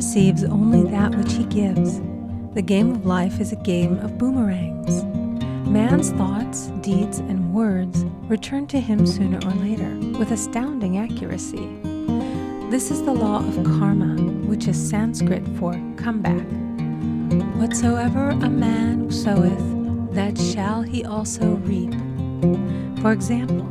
receives only that which he gives. The game of life is a game of boomerangs. Man's thoughts, deeds, and words return to him sooner or later with astounding accuracy. This is the law of karma, which is Sanskrit for comeback. Whatsoever a man soweth, that shall he also reap. For example,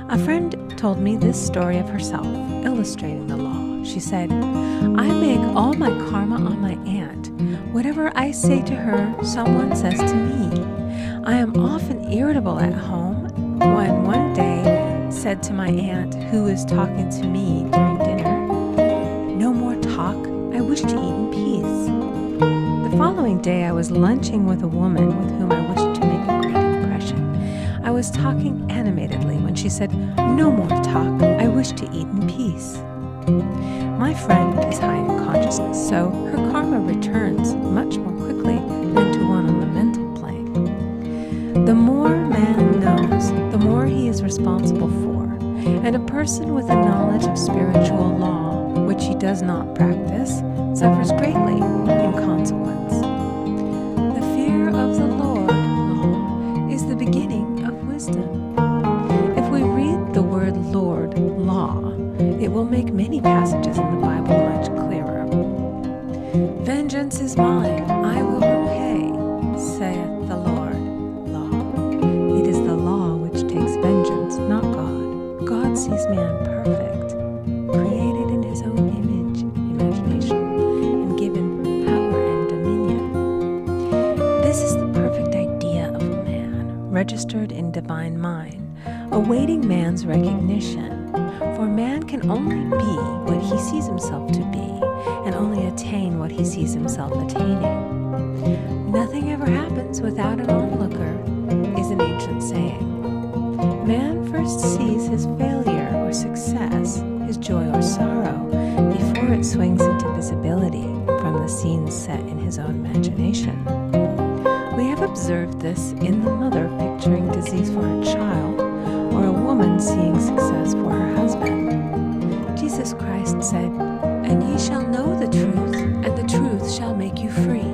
a friend told me this story of herself, illustrating the law. She said, I make all my karma on my aunt. Whatever I say to her, someone says to me. I am often irritable at home when one day said to my aunt, who was talking to me during dinner, no more talk, I wish to eat in peace. The following day I was lunching with a woman with whom I wished to make a great impression. I was talking animatedly when she said, no more talk, I wish to eat in peace. My friend is high in consciousness, so her karma returns much more quickly than to one on the mental plane. The more man knows, the more he is responsible for, and a person with a knowledge of spiritual law, which he does not practice, suffers greatly in consequence. The fear of the Lord law is the beginning of wisdom. If we read the word Lord, law, it will make many passages in the Bible much clearer. Vengeance is mine, I will repay, saith the Lord, law. It is the law which takes vengeance, not God. God sees man perfect, created in his own image, imagination, and given power and dominion. This is the perfect idea of man, registered in divine mind, awaiting man's recognition. For man can only be what he sees himself to be, and only attain what he sees himself attaining. Nothing ever happens without an onlooker, is an ancient saying. Man first sees his failure or success, his joy or sorrow, before it swings into visibility from the scenes set in his own imagination. We have observed this in the mother picturing disease for her child, or a woman seeing success for her husband. Jesus Christ said, and ye shall know the truth, and the truth shall make you free.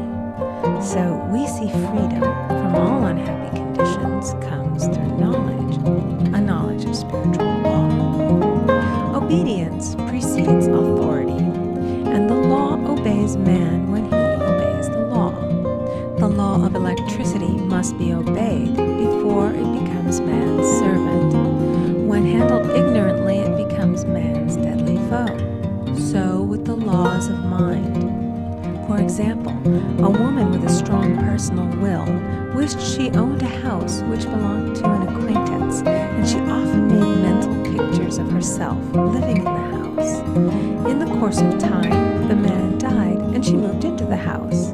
So we see freedom from all unhappy conditions comes through knowledge, a knowledge of spiritual law. Obedience precedes authority, and the law obeys man when he obeys the law. The law of electricity must be obeyed before it becomes man's servant. When handled ignorantly, it becomes man's deadly foe. So with the laws of mind. For example, a woman with a strong personal will wished she owned a house which belonged to an acquaintance, and she often made mental pictures of herself living in the house. In the course of time, the man died, and she moved into the house.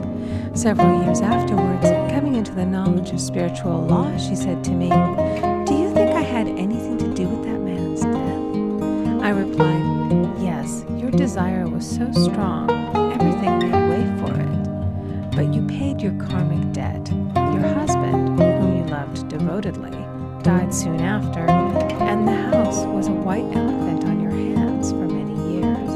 Several years afterwards, coming into the knowledge of spiritual law, she said to me, do you think I had anything to do with that man's death? I replied, yes, your desire was so strong, everything made way for it. But you paid your karmic debt. Your husband, whom you loved devotedly, died soon after, and the house was a white elephant on your hands for many years.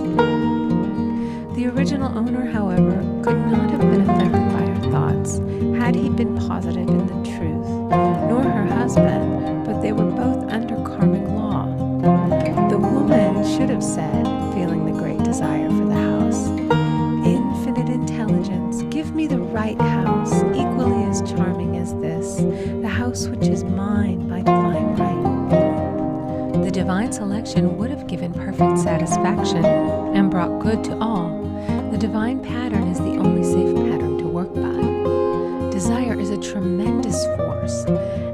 The original owner, however, could not have been affected by her thoughts had he been positive in the truth, nor her husband, but they were both under karmic law. The woman should have said, feeling the great desire for the house, infinite intelligence, give me the right house, equally as charming as this, the house which is mine by divine right. The divine selection would have given perfect satisfaction and brought good to all. The divine pattern is the only safe pattern to work by. Desire is a tremendous force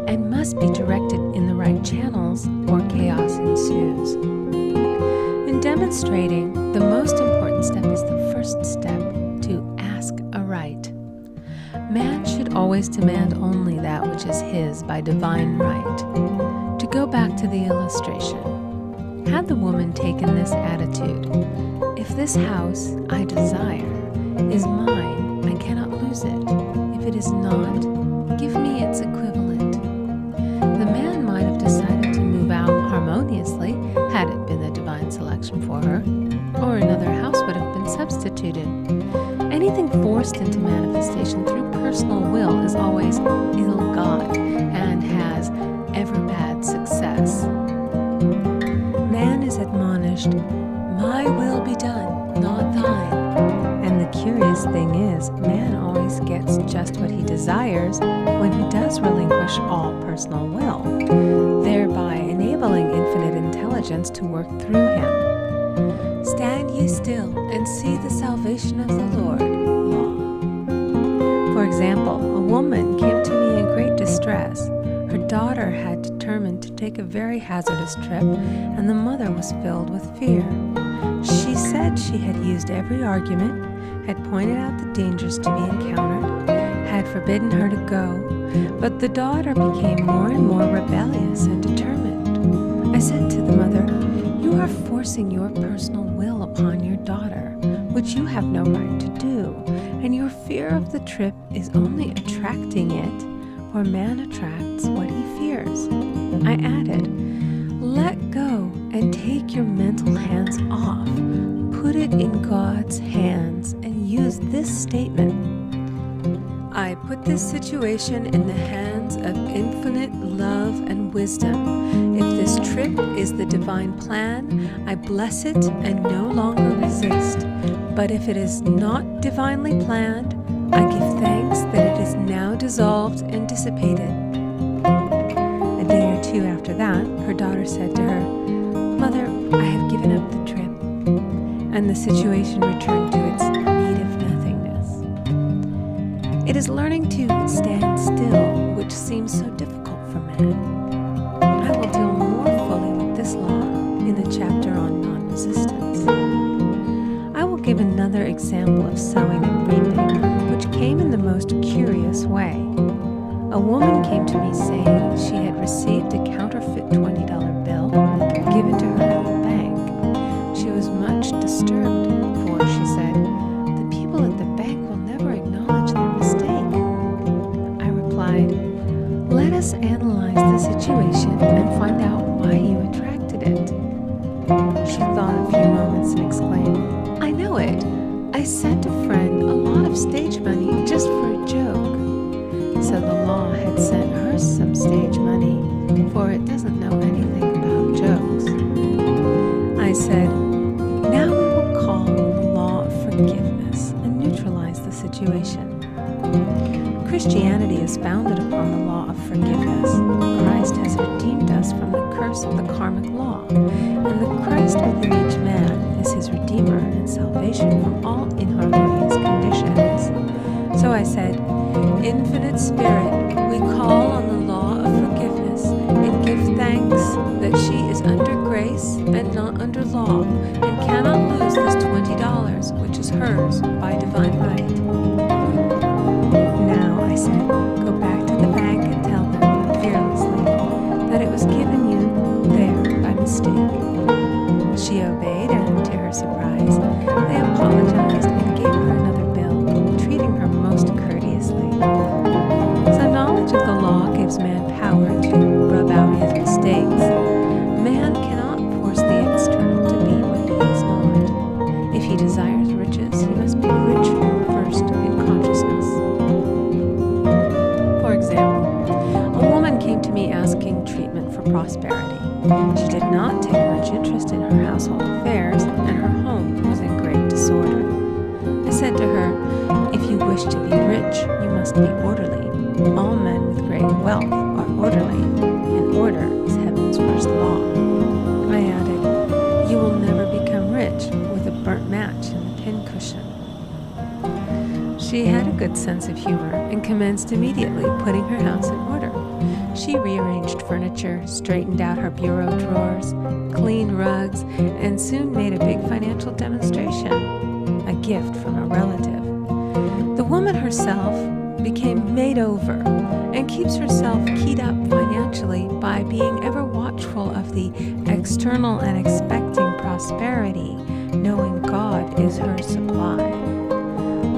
and must be directed in the right channels or chaos ensues. In demonstrating, the most important step is the first step, to ask aright. Man should always demand only that which is his by divine right. To go back to the illustration, had the woman taken this attitude, if this house I desire is mine, I cannot lose it. If it is not, give me its equivalent. The man might have decided to move out harmoniously had it been the divine selection for her, or another house would have been substituted. Anything forced into manifestation through personal will is always ill-got and has ever bad success. Man is admonished, "My will be done, not thine." And the curious thing is, man always gets just what he desires when he does relinquish all personal will, thereby enabling infinite intelligence to work through him. "Stand ye still and see the salvation of the Lord." Law. For example, a woman came to me in great distress. Her daughter had determined to take a very hazardous trip, and the mother was filled with fear. She said she had used every argument, had pointed out the dangers to be encountered, had forbidden her to go, but the daughter became more and more rebellious and determined. I said to the mother, "You are forcing your personal will upon your daughter, which you have no right to do, and your fear of the trip is only attracting it, for man attracts what he fears." I added, "Let go and take your mental hands off. Put it in God's hands and use this statement: I put this situation in the hands of infinite love and wisdom. If this trip is the divine plan, I bless it and no longer resist. But if it is not divinely planned, I give thanks that it is now dissolved and dissipated." A day or two after that, her daughter said to her, "Mother, I have given up the trip," and the situation returned to its native nothingness. It is learning to stand still which seems so difficult for man. I will deal more fully with this law in the chapter on non-resistance. I will give another example of sowing and reaping, which came in the most curious way. A woman came to me saying she had received a counterfeit $20 bill given to her at the bank. She was much disturbed, for, she said, "The people at the bank will never acknowledge their mistake." I replied, "Let us analyze the situation and find out why you attracted it." She thought a few moments and exclaimed, "I know it. I sent a friend a lot of stage money just for a joke." So the law had sent her some stage money, for it doesn't know anything about jokes. I said, "Now we will call the law of forgiveness and neutralize the situation." Christianity is founded upon the law of forgiveness. Christ has redeemed us from the curse of the karmic law, and the Christ within each man is his redeemer and salvation from all inharmonious conditions. So I said, "Infinite Spirit, we call on the law of forgiveness and give thanks that she is under grace and not under law, and cannot lose this $20, which is hers by divine right." Now, I said, "Go back to the bank and tell them fearlessly that it was given you there by mistake." She obeyed, and to her surprise, they apologized and gave her another bill, treating her most courteously. So knowledge of the law gives man power to rub out his mistakes. Man cannot force the external to be what he is not. If he desires riches, he must be rich first in consciousness. For example, a woman came to me asking treatment for prosperity. She did not take much interest in her household affairs, and her home was in great disorder. I said to her, "If you wish to be rich, you must be orderly. All men with great wealth are orderly, and order is heaven's first law." I added, "You will never become rich with a burnt match and a pincushion." She had a good sense of humor and commenced immediately putting her house in order. She rearranged furniture, straightened out her bureau drawers, cleaned rugs, and soon made a big financial demonstration, a gift from a relative. The woman herself became made over and keeps herself keyed up financially by being ever watchful of the external and expecting prosperity, knowing God is her supply.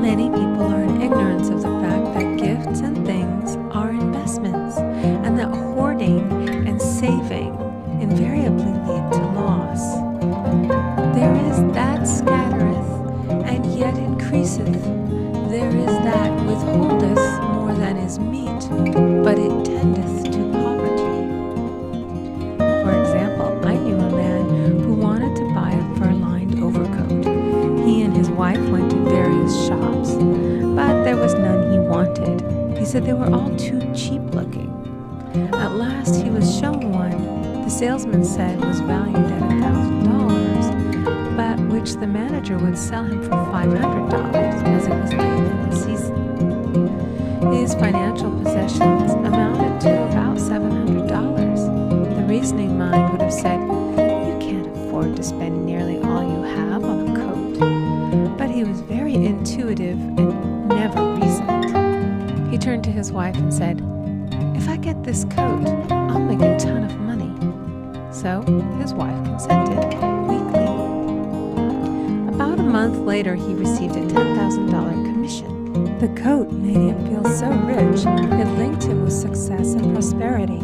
Many people are in ignorance of the fact that gifts and things are investments, and that hoarding and saving invariably lead to loss. There is that scattereth, said they were all too cheap looking. At last he was shown one the salesman said was valued at $1,000, but which the manager would sell him for $500 as it was late in the season. His financial possessions amounted to about $700. The reasoning mind would have said, "You can't afford to spend nearly all you have on a coat." But he was very intuitive and never reasoned. He turned to his wife and said, "If I get this coat, I'll make a ton of money." So his wife consented weakly. About a month later, he received a $10,000 commission. The coat made him feel so rich, it linked him with success and prosperity.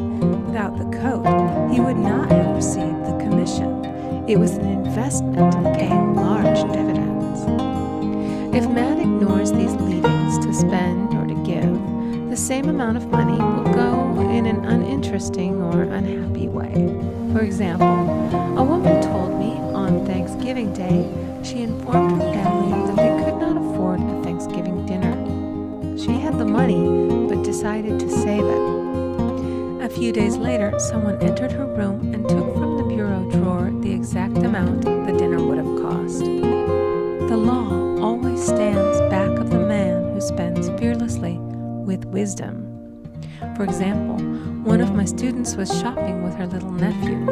Without the coat, he would not have received the commission. It was an investment paying large dividends. If man ignores these leadings to spend or to give, the same amount of money will go in an uninteresting or unhappy way. For example, a woman told me on Thanksgiving Day she informed her family that they could not afford a Thanksgiving dinner. She had the money, but decided to save it. A few days later, someone entered her room and took from the bureau drawer the exact amount the dinner would have cost. The law always stands back of the man who spends fearlessly with wisdom. For example, one of my students was shopping with her little nephew.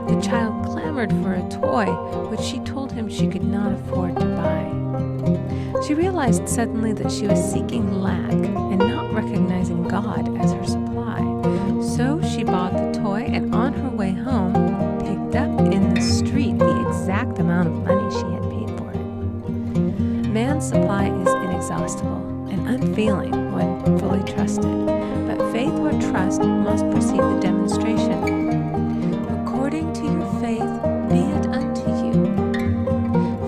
The child clamored for a toy, which she told him she could not afford to buy. She realized suddenly that she was seeking lack and not recognizing God as her supply. So she bought the toy and on her way home, picked up in the street the exact amount of money she had paid for it. Man's supply is inexhaustible and unfailing when fully trusted, but faith or trust must precede the demonstration. According to your faith, be it unto you.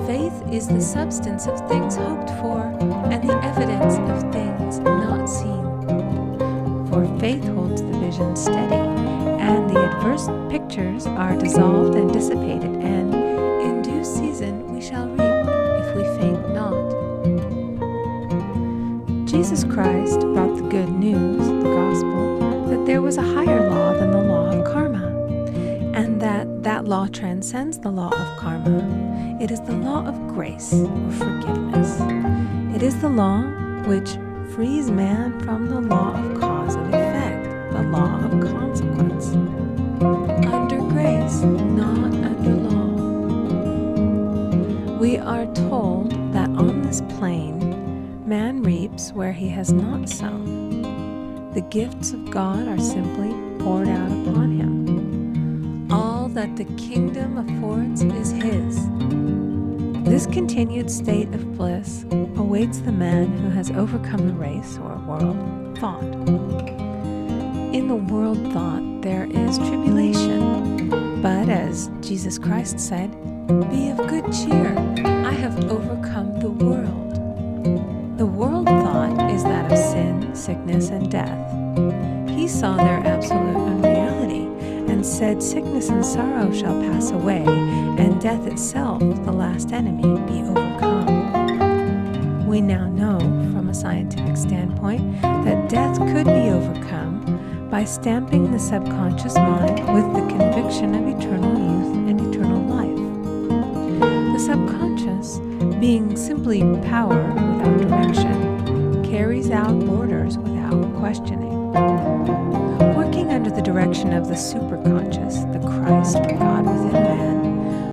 Faith is the substance of things hoped for and the evidence of things not seen. For faith holds the vision steady, and the adverse pictures are dissolved and dissipated, and in due season we shall reap if we faint not. Jesus Christ brought the good news, the gospel, that there was a higher law than the law of karma, and that law transcends the law of karma. It is the law of grace or forgiveness. It is the law which frees man from the law of cause and effect, the law of consequence. Under grace, not under law. We are told that on this plane, man reaps where he has not sown. The gifts of God are simply poured out upon him. All that the kingdom affords is his. This continued state of bliss awaits the man who has overcome the race or world thought. In the world thought there is tribulation, but as Jesus Christ said, "Be of good cheer, I have overcome the world." The world thought is that of sin, sickness, and death. He saw their absolute unreality and said, "Sickness and sorrow shall pass away, and death itself, the last enemy, be overcome." We now know, from a scientific standpoint, that death could be overcome by stamping the subconscious mind with the conviction of eternal youth and eternal life. The subconscious, being simply power without direction, carries out orders without questioning. Working under the direction of the superconscious, the Christ or God